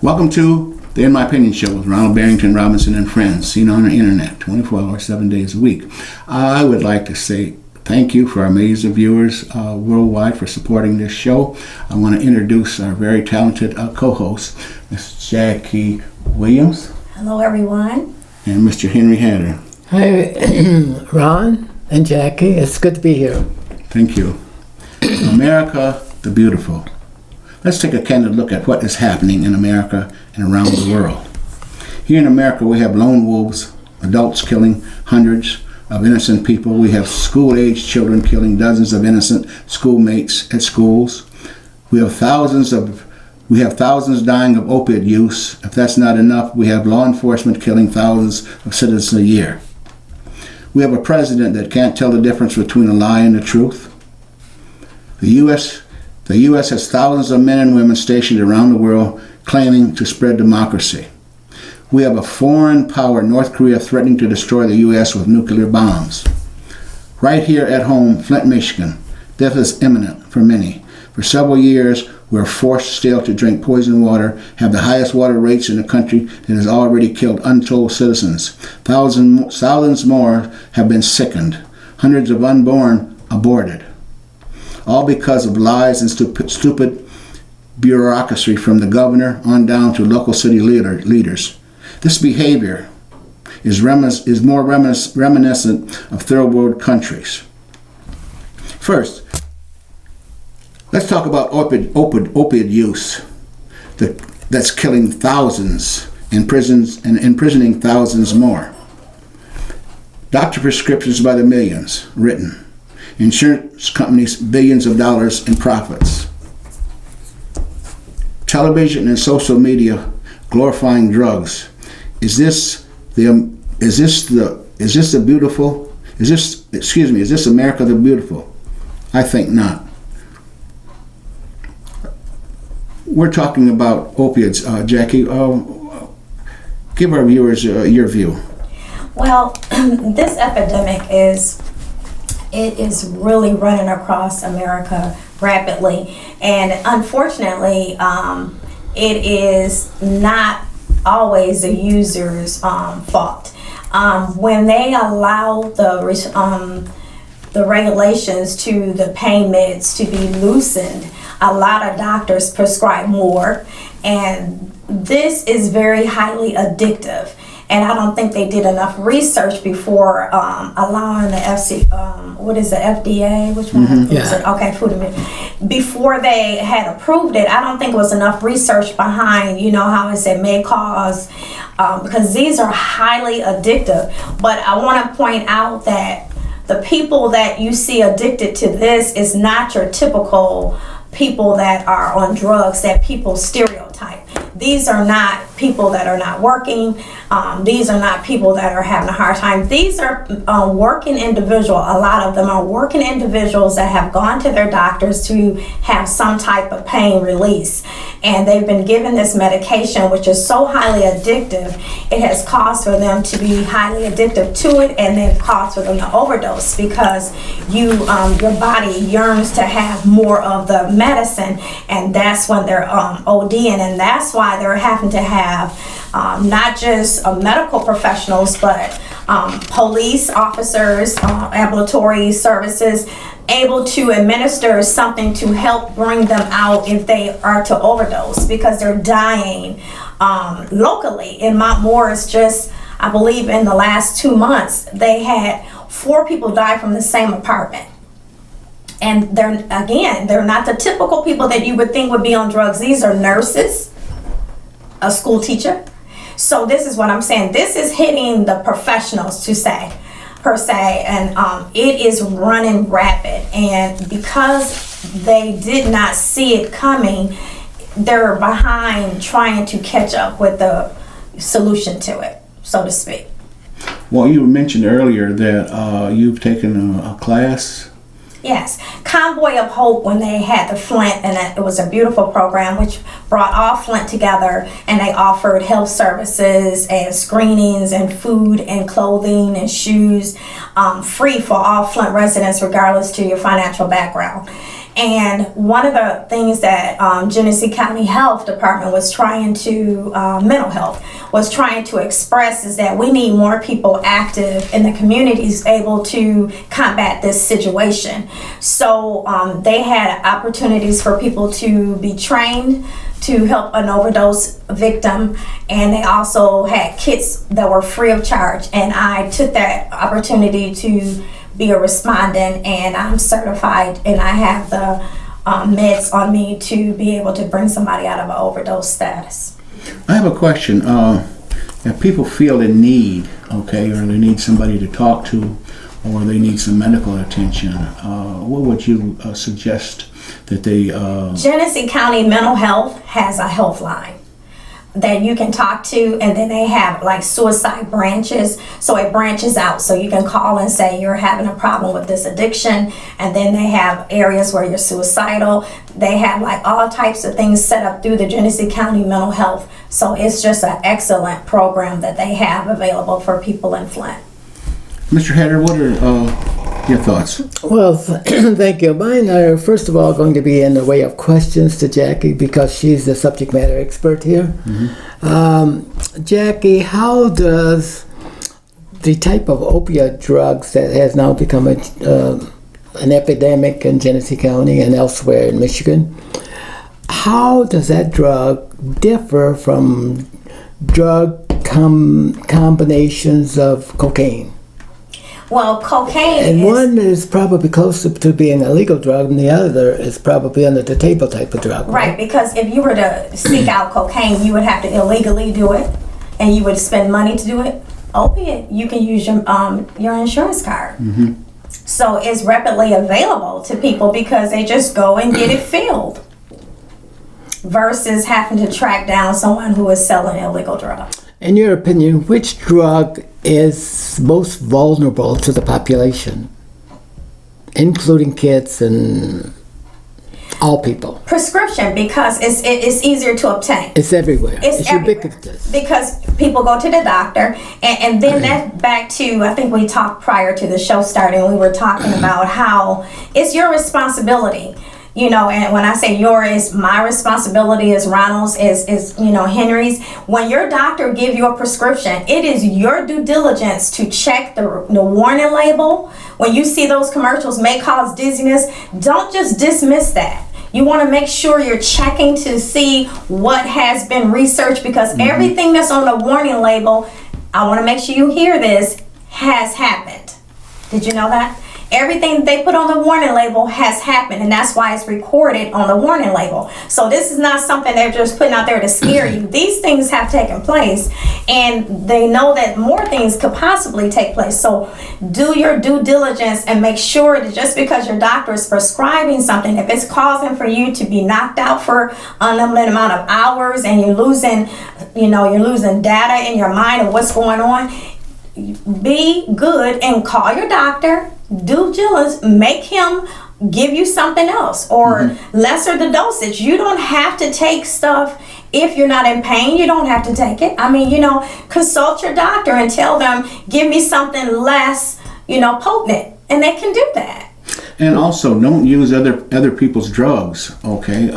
Welcome to the In My Opinion Show with Ronald Barrington Robinson and friends, seen on the internet 24 hours, 7 days a week. I would like to say thank you for our millions of viewers worldwide for supporting this show. I want to introduce our very talented co-host, Ms. Jackie Williams. Hello, everyone. And Mr. Henry Hatter. Hi, Ron and Jackie. It's good to be here. Thank you. America the Beautiful. Let's take a candid look at what is happening in America and around the world. Here in America, we have lone wolves, adults killing hundreds of innocent people. We have school-aged children killing dozens of innocent schoolmates at schools. We have thousands dying of opiate use. If that's not enough, we have law enforcement killing thousands of citizens a year. We have a president that can't tell the difference between a lie and the truth. The U.S. has thousands of men and women stationed around the world claiming to spread democracy. We have a foreign power, North Korea, threatening to destroy the U.S. with nuclear bombs. Right here at home, Flint, Michigan, death is imminent for many. For several years, we're forced still to drink poison water, have the highest water rates in the country that has already killed untold citizens. Thousands more have been sickened. Hundreds of unborn aborted. All because of lies and stupid bureaucracy from the governor on down to local city leaders. This behavior is more reminiscent of third world countries. First, let's talk about opiate use that's killing thousands in prisons and imprisoning thousands more. Doctor prescriptions by the millions written. Insurance companies billions of dollars in profits. Television and social media glorifying drugs. Is this America the Beautiful? I think not. We're talking about opiates, Jackie. Give our viewers your view. Well, this epidemic is really running across America rapidly, and unfortunately, it is not always the user's fault. When they allow the regulations to the pain meds to be loosened, a lot of doctors prescribe more, and this is very highly addictive. And I don't think they did enough research before allowing the FDA? Which one? Yeah. Okay, Food and Med. Before they had approved it, I don't think it was enough research behind, how it said may cause, because these are highly addictive. But I want to point out that the people that you see addicted to this is not your typical people that are on drugs that people stereotype. These are not people that are not working. These are not people that are having a hard time. These are working individuals. A lot of them are working individuals that have gone to their doctors to have some type of pain release. And they've been given this medication, which is so highly addictive, it has caused for them to be highly addictive to it, and then caused for them to overdose because your body yearns to have more of the medicine, and that's when they're ODing, and that's why they're having to have not just medical professionals, but police officers, ambulatory services, able to administer something to help bring them out if they are to overdose, because they're dying locally. In Mount Morris, just I believe in the last 2 months, they had 4 people die from the same apartment. And they're not the typical people that you would think would be on drugs. These are nurses, a school teacher. So this is what I'm saying. This is hitting the professionals per se, and it is running rapid. And because they did not see it coming, they're behind trying to catch up with the solution to it, so to speak. Well, you mentioned earlier that you've taken a class. Yes, Convoy of Hope, when they had the Flint, and it was a beautiful program which brought all Flint together, and they offered health services and screenings and food and clothing and shoes free for all Flint residents regardless to your financial background. And one of the things that Genesee County Health Department was trying to, mental health, was trying to express is that we need more people active in the communities able to combat this situation. So they had opportunities for people to be trained to help an overdose victim, and they also had kits that were free of charge. And I took that opportunity to be a respondent, and I'm certified, and I have the meds on me to be able to bring somebody out of an overdose status. I have a question. If people feel in need, okay, or they need somebody to talk to, or they need some medical attention, what would you suggest that they... Genesee County Mental Health has a help line that you can talk to, and then they have like suicide branches, so it branches out, so you can call and say you're having a problem with this addiction, and then they have areas where you're suicidal. They have like all types of things set up through the Genesee County Mental Health, so it's just an excellent program that they have available for people in Flint. Mr. Hatter, what are your thoughts? Well, thank you. Mine are, first of all, going to be in the way of questions to Jackie because she's the subject matter expert here. Jackie, how does the type of opioid drugs that has now become an epidemic in Genesee County and elsewhere in Michigan, how does that drug differ from drug combinations of cocaine? Well, cocaine And is... one is probably closer to being a legal drug, and the other is probably under the table type of drug. Right, because if you were to seek out cocaine, you would have to illegally do it, and you would spend money to do it. Opiate, you can use your insurance card. So it's rapidly available to people because they just go and get it filled, versus having to track down someone who is selling illegal drugs. In your opinion, which drug is most vulnerable to the population, including kids and all people? Prescription, because it's easier to obtain. It's everywhere. It's everywhere. ubiquitous. Because people go to the doctor, and then that back to, I think we talked prior to the show starting, we were talking about how it's your responsibility. You know, and when I say yours, my responsibility is Ronald's, is Henry's. When your doctor give you a prescription, it is your due diligence to check the warning label. When you see those commercials may cause dizziness, don't just dismiss that. You want to make sure you're checking to see what has been researched, because everything that's on the warning label, I want to make sure you hear this, has happened. Did you know that? Everything they put on the warning label has happened, and that's why it's recorded on the warning label. So this is not something they're just putting out there to scare you. These things have taken place, and they know that more things could possibly take place. So do your due diligence and make sure that just because your doctor is prescribing something, if it's causing for you to be knocked out for an unlimited amount of hours, and you're losing data in your mind of what's going on, be good and call your doctor. Due diligence, make him give you something else or lesser the dosage. You don't have to take stuff if you're not in pain. You don't have to take it. I mean, consult your doctor and tell them, give me something less, potent, and they can do that. And also, don't use other people's drugs. Okay,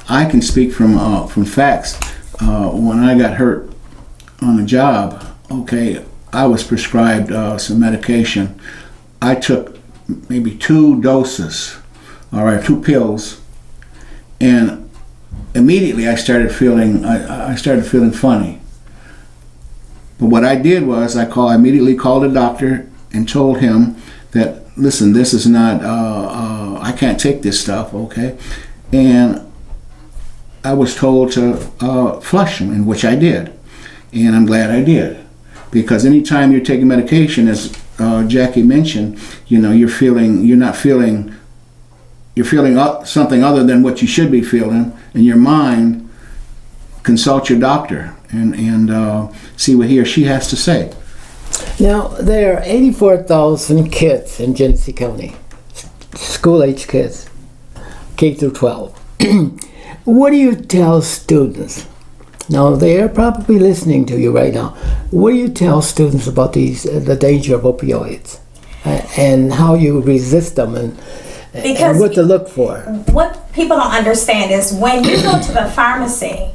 I can speak from facts. When I got hurt on the job, okay, I was prescribed some medication. I took maybe 2 doses, 2 pills, and immediately I started feeling funny. But what I did was I immediately called the doctor and told him that, listen, this is not, I can't take this stuff, okay? And I was told to flush them, in which I did, and I'm glad I did, because anytime you're taking medication, as Jackie mentioned, you're not feeling you're feeling something other than what you should be feeling in your mind, consult your doctor and see what he or she has to say. Now, there are 84,000 kids in Genesee County, school-age kids, K through 12. What do you tell students? Now, they're probably listening to you right now. What do you tell students about the danger of opioids and how you resist them and what to look for? What people don't understand is when you go to the pharmacy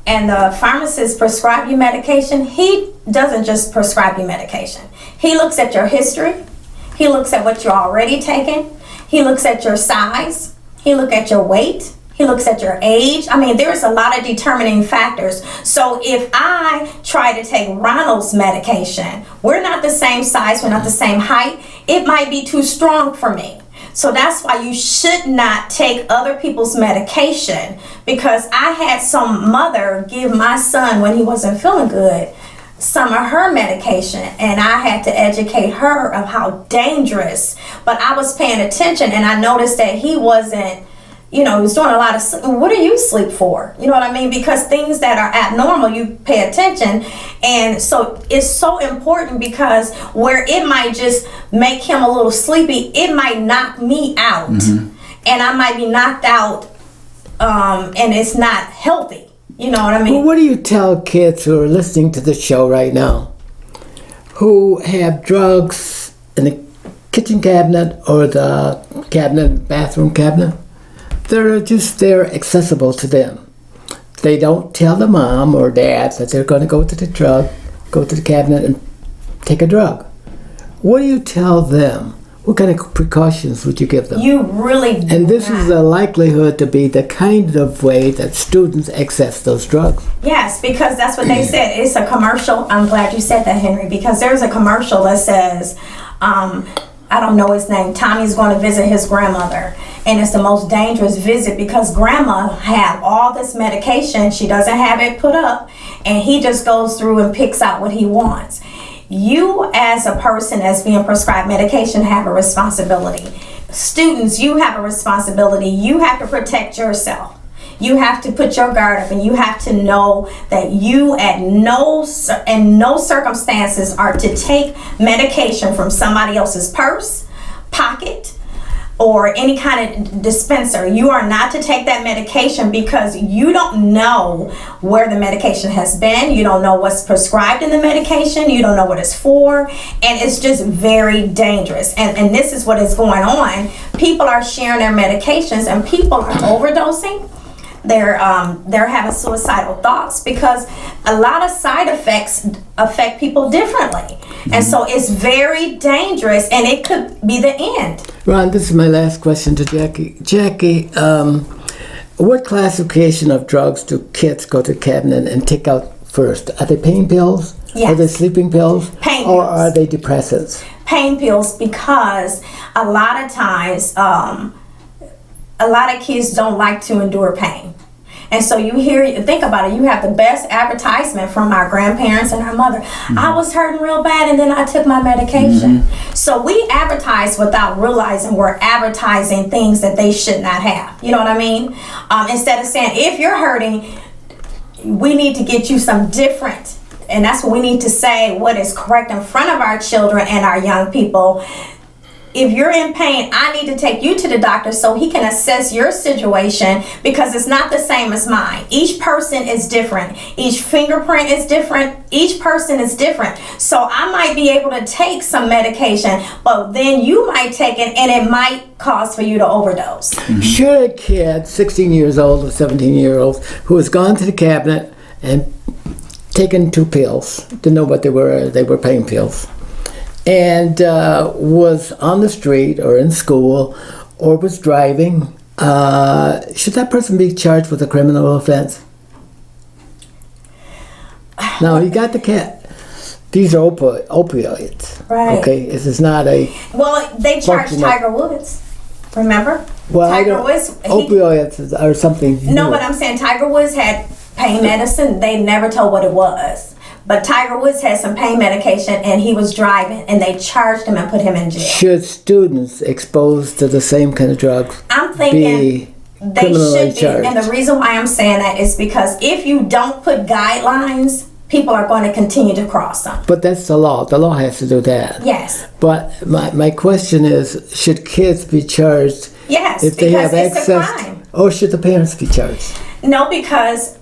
and the pharmacist prescribe you medication, he doesn't just prescribe you medication. He looks at your history. He looks at what you're already taking. He looks at your size. He looks at your weight. He looks at your age. I mean, there's a lot of determining factors. So if I try to take Ronald's medication, we're not the same size, we're not the same height, it might be too strong for me. So that's why you should not take other people's medication, because I had some mother give my son, when he wasn't feeling good, some of her medication, and I had to educate her of how dangerous. But I was paying attention, and I noticed that he wasn't, he was doing a lot of sleep. What do you sleep for? You know what I mean? Because things that are abnormal, you pay attention. And so it's so important, because where it might just make him a little sleepy, it might knock me out. And I might be knocked out, and it's not healthy. You know what I mean? Well, what do you tell kids who are listening to the show right now who have drugs in the kitchen cabinet or the bathroom cabinet? They're just there, accessible to them. They don't tell the mom or dad that they're going to go to the cabinet and take a drug. What do you tell them? What kind of precautions would you give them? You really do. And this is a likelihood to be the kind of way that students access those drugs. Yes, because that's what they said. It's a commercial. I'm glad you said that, Henry, because there's a commercial that says, I don't know his name, Tommy's going to visit his grandmother. And it's the most dangerous visit, because grandma had all this medication. She doesn't have it put up, and he just goes through and picks out what he wants. You, as a person that's being prescribed medication, have a responsibility. Students, you have a responsibility. You have to protect yourself. You have to put your guard up, and you have to know that you in no circumstances are to take medication from somebody else's purse, pocket, or any kind of dispenser. You are not to take that medication, because you don't know where the medication has been. You don't know what's prescribed in the medication. You don't know what it's for. And it's just very dangerous. And this is what is going on. People are sharing their medications, and people are overdosing. They're having suicidal thoughts, because a lot of side effects affect people differently. And so it's very dangerous, and it could be the end. Ron, this is my last question to Jackie. Jackie, what classification of drugs do kids go to the cabinet and take out first? Are they pain pills? Yes. Are they sleeping pills? Pain Or pills. are they depressants? Pain pills, because a lot of times, a lot of kids don't like to endure pain. And so think about it, you have the best advertisement from our grandparents and our mother. I was hurting real bad, and then I took my medication. So we advertise without realizing we're advertising things that they should not have. You know what I mean? Instead of saying, if you're hurting, we need to get you some different. And that's what we need to say, what is correct in front of our children and our young people. If you're in pain, I need to take you to the doctor so he can assess your situation, because it's not the same as mine. Each person is different. Each fingerprint is different. Each person is different. So I might be able to take some medication, but then you might take it, and it might cause for you to overdose. Should a kid, 16 years old or 17-year-old, who has gone to the cabinet and taken 2 pills, didn't know what they were pain pills, and was on the street or in school or was driving, should that person be charged with a criminal offense? Now, you got the cat. These are opioids. Right. Okay, this is not a... Well, they charged Tiger Woods. Remember? Well, Tiger Woods. Opioids are something... No, but I'm saying Tiger Woods had pain medicine. They never told what it was. But Tiger Woods had some pain medication and he was driving and they charged him and put him in jail. Should students exposed to the same kind of drugs I'm thinking be they criminally should be. charged? And the reason why I'm saying that is because if you don't put guidelines, people are going to continue to cross them. But that's the law. The law has to do that. Yes. But my question is, should kids be charged Yes. if they because have it's a access, crime. or should the parents be charged? No, because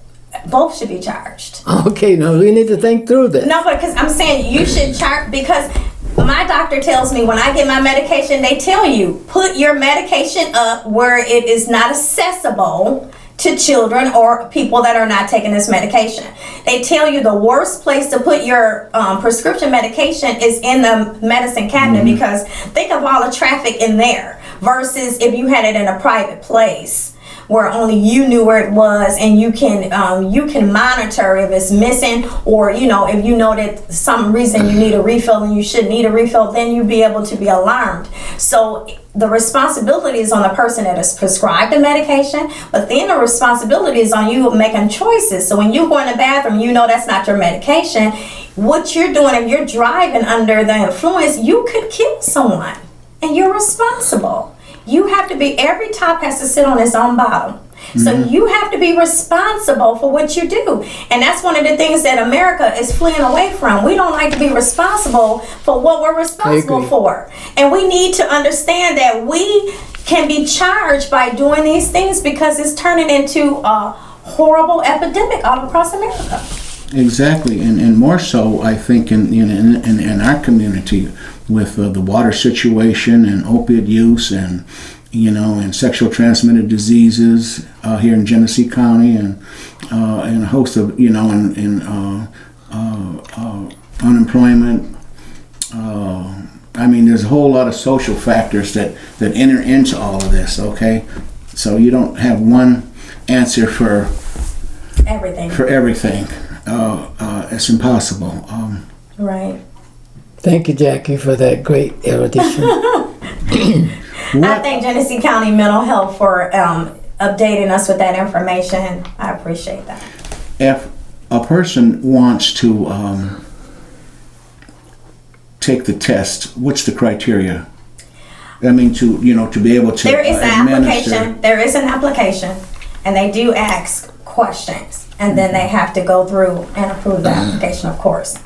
both should be charged. Okay, no, we need to think through this. No, because I'm saying you should charge, because my doctor tells me when I get my medication, they tell you, put your medication up where it is not accessible to children or people that are not taking this medication. They tell you the worst place to put your prescription medication is in the medicine cabinet, because think of all the traffic in there versus if you had it in a private place where only you knew where it was, and you can monitor if it's missing, or if you know that some reason you need a refill and you should need a refill, then you'll be able to be alarmed. So the responsibility is on the person that is prescribed the medication, but then the responsibility is on you making choices. So when you go in the bathroom, you know that's not your medication. What you're doing, if you're driving under the influence, you could kill someone, and you're responsible. You have to be, every top has to sit on its own bottom. So you have to be responsible for what you do. And that's one of the things that America is fleeing away from. We don't like to be responsible for what we're responsible for. And we need to understand that we can be charged by doing these things because it's turning into a horrible epidemic all across America. Exactly, and more so, I think, in our community with the water situation and opiate use and and sexual transmitted diseases here in Genesee County, and a host of unemployment. I mean, there's a whole lot of social factors that enter into all of this. Okay, so you don't have one answer for everything. It's impossible. Right. Thank you, Jackie, for that great erudition. I thank Genesee County Mental Health for updating us with that information. I appreciate that. If a person wants to take the test, what's the criteria? I mean, to be able to There is an administer. application. There is an application, and they do ask questions, and then they have to go through and approve the application, of course.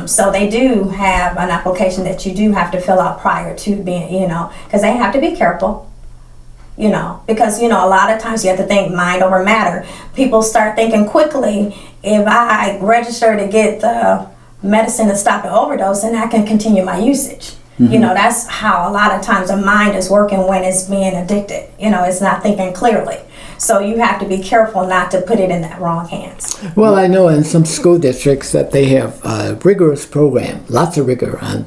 So they do have an application that you do have to fill out prior to being, because they have to be careful, because, a lot of times you have to think mind over matter. People start thinking quickly, if I register to get the medicine to stop the overdose, then I can continue my usage. That's how a lot of times the mind is working when it's being addicted. It's not thinking clearly. So you have to be careful not to put it in the wrong hands. Well, I know in some school districts that they have a rigorous program, lots of rigor on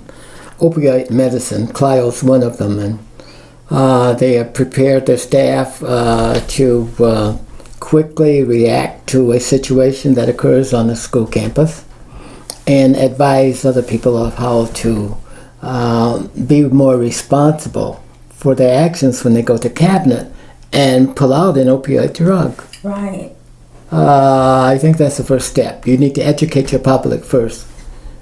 opioid medicine. Clio's one of them, and they have prepared their staff to quickly react to a situation that occurs on the school campus and advise other people of how to be more responsible for their actions when they go to cabinet and pull out an opioid drug. Right. I think that's the first step. You need to educate your public first.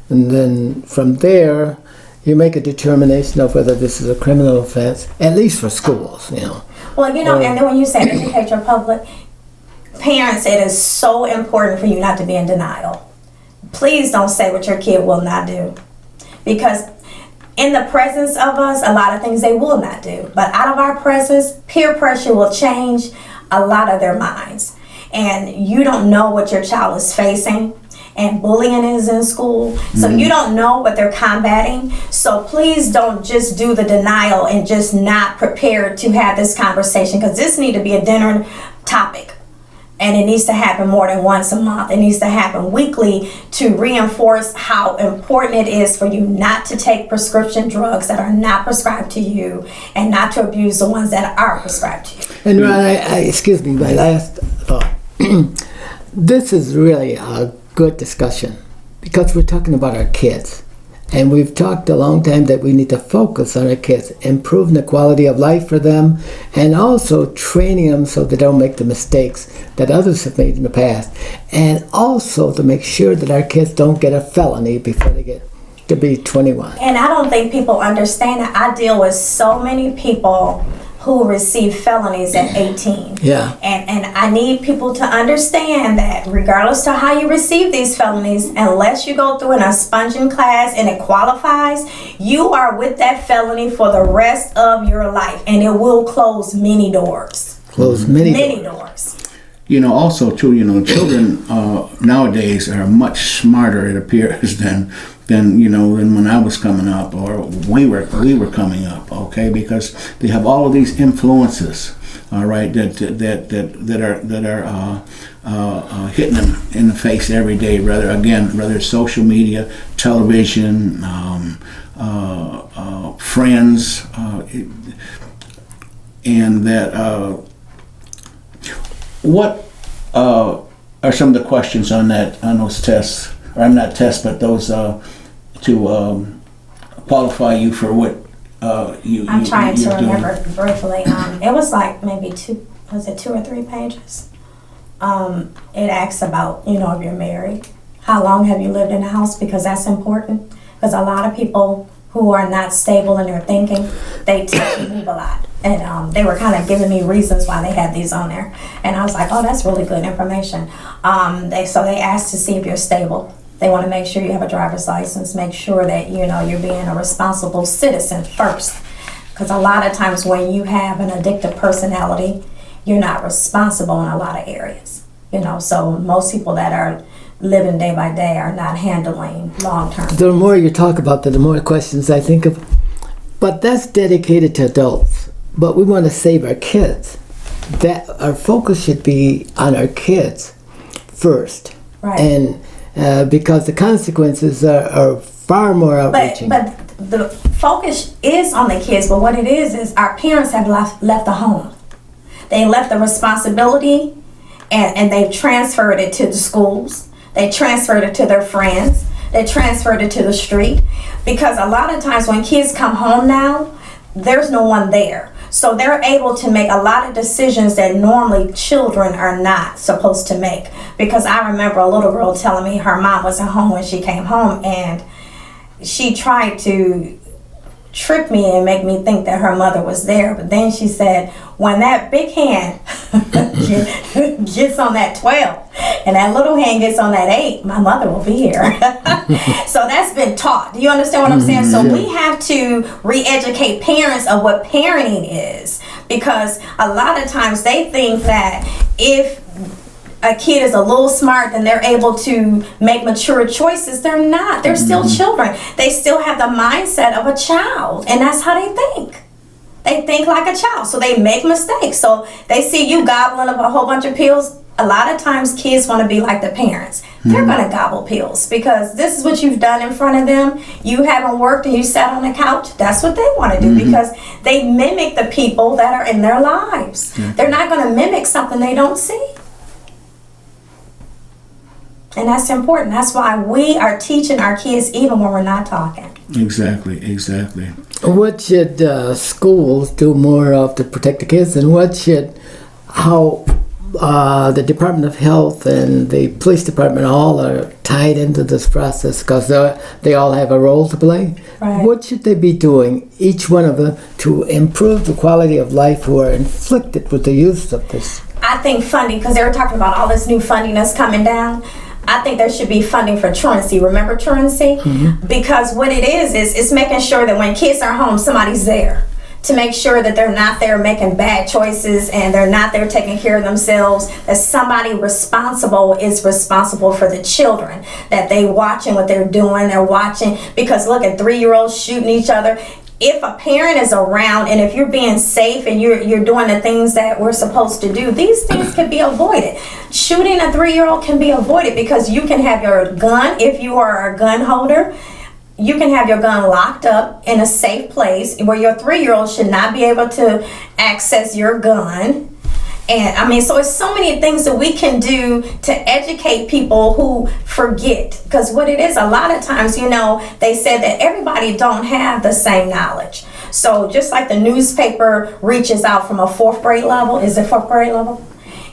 And then from there, you make a determination of whether this is a criminal offense, at least for schools, Well, and then when you say educate your public, parents, it is so important for you not to be in denial. Please don't say what your kid will not do. Because in the presence of us, a lot of things they will not do. But out of our presence, peer pressure will change a lot of their minds. And you don't know what your child is facing. And bullying is in school. So you don't know what they're combating. So please don't just do the denial and just not prepare to have this conversation. Because this needs to be a dinner topic. And it needs to happen more than once a month. It needs to happen weekly to reinforce how important it is for you not to take prescription drugs that are not prescribed to you and not to abuse the ones that are prescribed to you. And Ron, excuse me, my last thought. This is really a good discussion because we're talking about our kids. And we've talked a long time that we need to focus on our kids, improving the quality of life for them, and also training them so they don't make the mistakes that others have made in the past. And also to make sure that our kids don't get a felony before they get to be 21. And I don't think people understand that I deal with so many people who receive felonies at 18. Yeah. And I need people to understand that regardless of how you receive these felonies, unless you go through an expunging class and it qualifies, you are with that felony for the rest of your life, and it will close many doors. Close many doors. Also too, children nowadays are much smarter, it appears, than when I was coming up or we were coming up. Okay, because they have all of these influences. All right, that are hitting them in the face every day. Whether it's social media, television, friends, and that. What are some of the questions on those tests, or not tests, but those to qualify you for what I'm trying to you're remember doing? briefly. It was like maybe 2 or 3 pages. It asks about, if you're married, how long have you lived in a house, because that's important. Because a lot of people who are not stable in their thinking, they tend to move a lot. And they were kind of giving me reasons why they had these on there. And I was like, oh, that's really good information. They asked to see if you're stable. They want to make sure you have a driver's license, make sure that, you're being a responsible citizen first. Because a lot of times when you have an addictive personality, you're not responsible in a lot of areas. So most people that are living day by day are not handling long term. The more you talk about that, the more questions I think of. But that's dedicated to adults. But we want to save our kids. That our focus should be on our kids first. Right. And because the consequences are far more outreaching. But the focus is on the kids, but what it is our parents have left the home. They left the responsibility and they've transferred it to the schools. They transferred it to their friends. They transferred it to the street. Because a lot of times when kids come home now, there's no one there. So they're able to make a lot of decisions that normally children are not supposed to make. Because I remember a little girl telling me her mom wasn't home when she came home, and she tried to trick me and make me think that her mother was there. But then she said, when that big hand gets on that 12 and that little hand gets on that 8, my mother will be here. So that's been taught. Do you understand what I'm saying? So we have to re-educate parents of what parenting is, because a lot of times they think that if a kid is a little smart, then they're able to make mature choices. They're not. They're still children. They still have the mindset of a child, and that's how they think. They think like a child, so they make mistakes. So they see you gobbling up a whole bunch of pills. A lot of times kids want to be like the parents. They're going to gobble pills because this is what you've done in front of them. You haven't worked and you sat on the couch. That's what they want to do because they mimic the people that are in their lives. They're not going to mimic something they don't see. And that's important. That's why we are teaching our kids even when we're not talking. Exactly. What should schools do more of to protect the kids, and how the Department of Health and the police department all are tied into this process, because they all have a role to play? Right. What should they be doing, each one of them, to improve the quality of life who are inflicted with the use of this? I think funding, because they were talking about all this new funding that's coming down. I think there should be funding for truancy. Remember truancy? Because what it is it's making sure that when kids are home, somebody's there to make sure that they're not there making bad choices and they're not there taking care of themselves, that somebody responsible is responsible for the children, that they watching what they're doing, they're watching, because look at 3-year-olds shooting each other. If a parent is around and if you're being safe and you're doing the things that we're supposed to do, these things can be avoided. Shooting a 3-year-old can be avoided because you can have your gun, if you are a gun holder, you can have your gun locked up in a safe place where your 3-year-old should not be able to access your gun. And I mean, so it's so many things that we can do to educate people who forget. Because what it is, a lot of times, you know, they said that everybody don't have the same knowledge. So just like the newspaper reaches out from a 4th grade level, is it 4th grade level?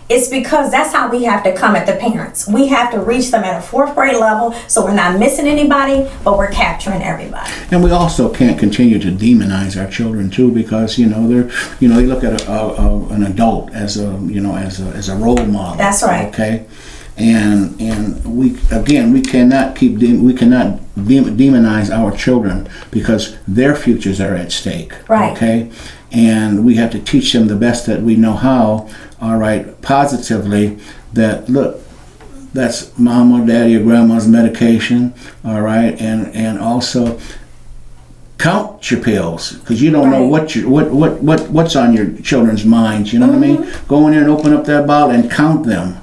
It's because that's how we have to come at the parents. We have to reach them at a 4th grade level, so we're not missing anybody, but we're capturing everybody. And we also can't continue to demonize our children too, because you know they look at an adult as a role model. That's right. Okay, and we cannot demonize our children, because their futures are at stake. Right. Okay, and we have to teach them the best that we know how. All right, positively, that look, that's mom or daddy or grandma's medication. All right, and also count your pills, because you don't know what's on your children's minds. You know what I mean? Go in there and open up that bottle and count them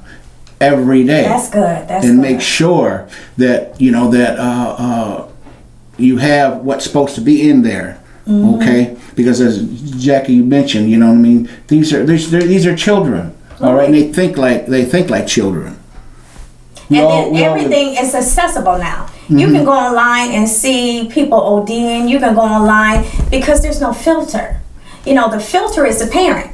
every day. That's good. That's and good. make sure that you know that you have what's supposed to be in there. Okay, because as Jackie mentioned, you know what I mean. These are children. All right, and they think like children. And then everything is accessible now. You can go online and see people ODing. You can go online because there's no filter. You know, the filter is the parent.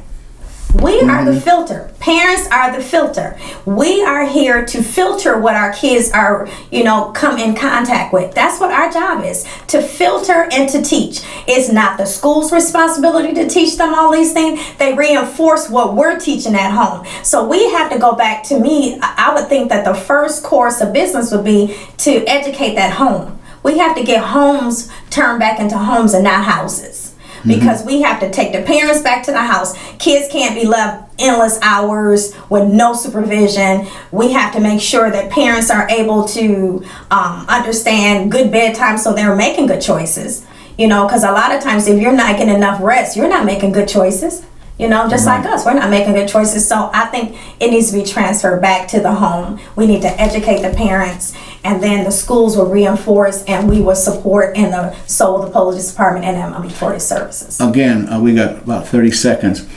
We are the filter. Parents are the filter. We are here to filter what our kids are, you know, come in contact with. That's what our job is, to filter and to teach. It's not the school's responsibility to teach them all these things. They reinforce what we're teaching at home. So we have to go back. To me, I would think that the first course of business would be to educate that home. We have to get homes turned back into homes and not houses. Because we have to take the parents back to the house. Kids can't be left endless hours with no supervision. We have to make sure that parents are able to understand good bedtime, so they're making good choices. You know, because a lot of times if you're not getting enough rest, you're not making good choices. You know, just like us, we're not making good choices. So I think it needs to be transferred back to the home. We need to educate the parents, and then the schools will reinforce, and we will support, and so will the police department and ambulatory services. Again, we got about 30 seconds.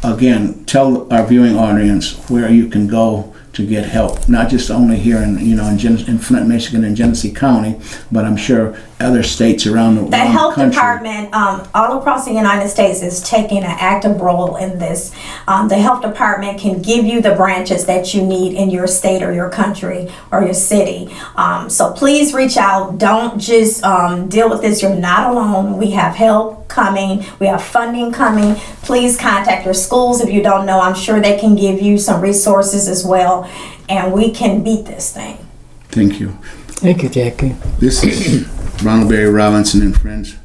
Again, tell our viewing audience where you can go to get help, not just only here in Flint, Michigan, and Genesee County, but I'm sure other states around the country. The health department all across the United States is taking an active role in this. The health department can give you the branches that you need in your state or your country or your city. So please reach out. Don't just deal with this. You're not alone. We have help coming. We have funding coming. Please contact your schools if you don't know. I'm sure they can give you some resources as well, and we can beat this thing. Thank you. Thank you, Jackie. This is Ronald Barry Robinson and friends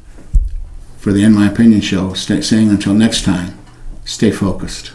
for the In My Opinion show, saying until next time, stay focused.